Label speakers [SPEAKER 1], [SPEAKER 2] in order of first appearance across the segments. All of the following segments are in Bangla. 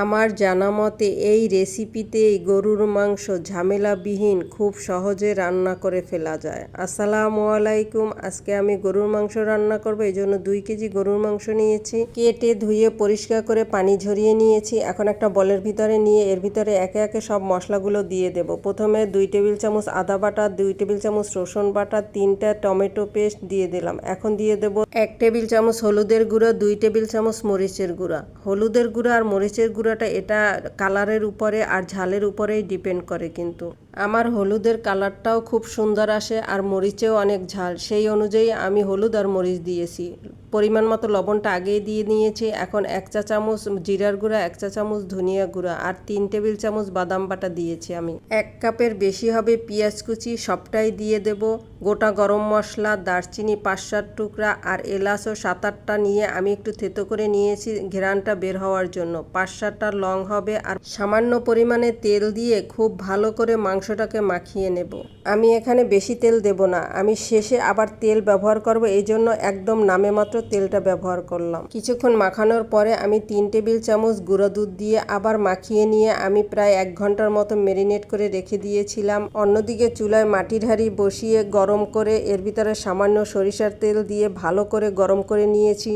[SPEAKER 1] আমার জানা মতে এই রেসিপিতেই গরুর মাংস ঝামেলাবিহীন খুব সহজে রান্না করে ফেলা যায়। আসসালামু আলাইকুম। আজকে আমি গরুর মাংস রান্না করব। এই জন্য 2 কেজি গরুর মাংস নিয়েছি, কেটে ধুয়ে পরিষ্কার করে পানি ঝরিয়ে নিয়েছি। এখন একটা বলের ভিতরে নিয়ে এর ভিতরে একে একে সব মশলাগুলো দিয়ে দেব। প্রথমে 2 টেবিল চামচ আদা বাটা, 2 টেবিল চামচ রসুন বাটা, 3টা টমেটো পেস্ট দিয়ে দিলাম। এখন দিয়ে দেব 1 টেবিল চামচ হলুদের গুঁড়ো, 2 টেবিল চামচ মরিচের গুঁড়া। হলুদের গুঁড়া আর মরিচের গুঁড়াটা এটা কালারের উপরে আর ঝালের উপরেই ডিপেন্ড করে। কিন্তু আমার হলুদের কালারটাও খুব সুন্দর আসে আর মরিচেও অনেক ঝাল, সেই অনুযায়ী আমি হলুদ আর মরিচ দিয়েছি। পরিমাণ মতো লবণটা আগেই দিয়ে নিয়েছি। এখন 1 চা চামচ জিরার গুঁড়া, 1 চা চামচ ধনিয়া গুঁড়া আর 3 টেবিল চামচ বাদাম বাটা দিয়েছি আমি। 1 কাপের বেশি হবে পেঁয়াজ কুচি, সবটাই দিয়ে দেব। গোটা গরম মশলা, দারচিনি 5-7 টুকরা আর এলাচও 7-8টা নিয়ে আমি একটু থেতো করে নিয়েছি ঘ্রাণটা বের হওয়ার জন্য। 5-7টা লং হবে আর সামান্য পরিমাণে তেল দিয়ে খুব ভালো করে মাংসটাকে মাখিয়ে নেব। আমি এখানে বেশি তেল দেব না, আমি শেষে আবার তেল ব্যবহার করব, এই জন্য একদম নামে মাত্র তেলটা ব্যবহার করলাম। কিছুক্ষণ মাখানোর পরে আমি 3 টেবিল চামচ গুঁড়া দুধ দিয়ে আবার মাখিয়ে নিয়ে আমি প্রায় 1 ঘন্টার মতো ম্যারিনেট করে রেখে দিয়েছিলাম। অন্যদিকে চুলায় মাটির হাঁড়ি বসিয়ে গরম করে এর ভিতরে সামান্য সরিষার তেল দিয়ে ভালো করে গরম করে নিয়েছি,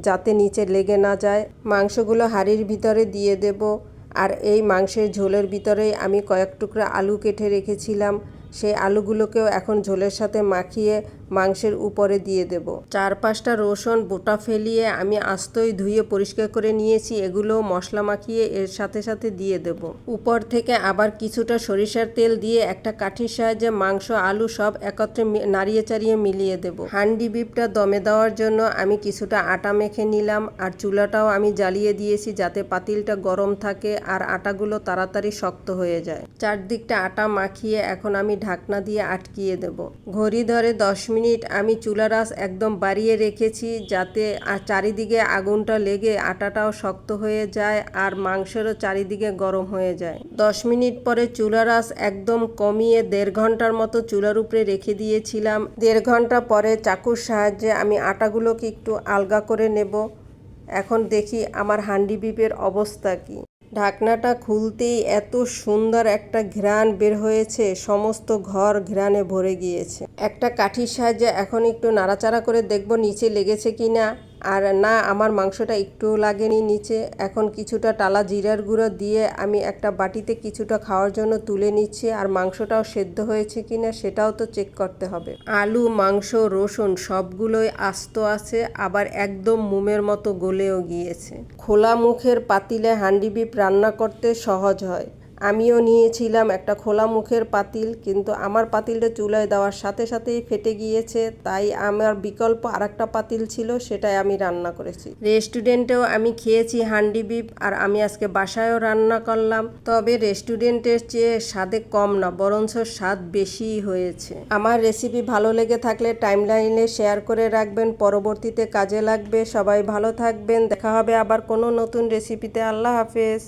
[SPEAKER 1] যাতে নিচে লেগে না যায়। মাংসগুলো হাঁড়ির ভিতরে দিয়ে দেব আর এই মাংসের ঝোলের ভিতরেই আমি কয়েক টুকরা আলু কেটে রেখেছিলাম, সেই আলুগুলোকেও এখন ঝোলের সাথে মাখিয়ে মাংসের উপরে দিয়ে দেব। 4-5টা রসুন বোটা ফেলিয়ে আমি আস্তই ধুয়ে পরিষ্কার করে নিয়েছি, এগুলো মশলা মাখিয়ে এর সাথে সাথে দিয়ে দেব। উপর থেকে আবার কিছুটা সরিষার তেল দিয়ে একটা কাঠির সাহায্যে মাংস আলু সব একত্রে নাড়িয়ে চাড়িয়ে মিলিয়ে দেব। হান্ডি বিফটা দমে দেওয়ার জন্য আমি কিছুটা আটা মেখে নিলাম আর চুলাটাও আমি জ্বালিয়ে দিয়েছি যাতে পাতিলটা গরম থাকে আর আটাগুলো তাড়াতাড়ি শক্ত হয়ে যায়। চারদিকটা আটা মাখিয়ে এখন আমি ঢাকনা দিয়ে আটকিয়ে দেব। ঘড়ি ধরে 10 মিনিট আমি চুলার আঁচ একদম বাড়িয়ে রেখেছি, যাতে চারিদিকে আগুনটা লেগে আটাটাও শক্ত হয়ে যায় আর মাংসেরও চারিদিকে গরম হয়ে যায়। 10 মিনিট পরে চুলার আঁচ একদম কমিয়ে 1.5 ঘন্টার মতো চুলার উপরে রেখে দিয়েছিলাম। 1.5 ঘন্টা পরে চাকুর সাহায্যে আমি আটাগুলোকে একটু আলগা করে নেব। এখন দেখি আমার হান্ডি বিফের অবস্থা কি। ঢাকনাটা খুলতেই এত সুন্দর একটা ঘ্রাণ বের হয়েছে, সমস্ত ঘর ঘ্রাণে ভরে গিয়েছে। একটা কাঠির সাহায্যে এখন একটু নাড়াচাড়া করে দেখব নিচে লেগেছে কিনা, আর না, আমার মাংসটা একটুও লাগেনি নিচে। এখন কিছুটা টালা জিরার গুঁড়ো দিয়ে আমি একটা বাটিতে কিছুটা খাওয়ার জন্য তুলে নিচ্ছি, আর মাংসটাও সেদ্ধ হয়েছে কিনা সেটাও তো চেক করতে হবে। আলু, মাংস, রসুন সবগুলোই আস্ত আছে, আবার একদম মোমের মতো গলেও গিয়েছে। খোলা মুখের পাতিলে হান্ডি বিফ রান্না করতে সহজ হয়। আমিও নিয়েছিলাম একটা খোলা মুখের পাতিল, কিন্তু আমার পাতিলটা চুলায় দেওয়ার সাথে সাথেই ফেটে গিয়েছে, তাই আমার বিকল্প আরেকটা পাতিল ছিল, সেটাই আমি রান্না করেছি। রেস্টুরেন্টেও আমি খেয়েছি হান্ডি বিফ, আর আমি আজকে বাসায়ও রান্না করলাম, তবে রেস্টুরেন্টের চেয়ে স্বাদে কম না, বরঞ্চ স্বাদ বেশিই হয়েছে। আমার রেসিপি ভালো লেগে থাকলে টাইমলাইনে শেয়ার করে রাখবেন, পরবর্তীতে কাজে লাগবে। সবাই ভালো থাকবেন, দেখা হবে আবার কোনো নতুন রেসিপিতে। আল্লাহ হাফেজ।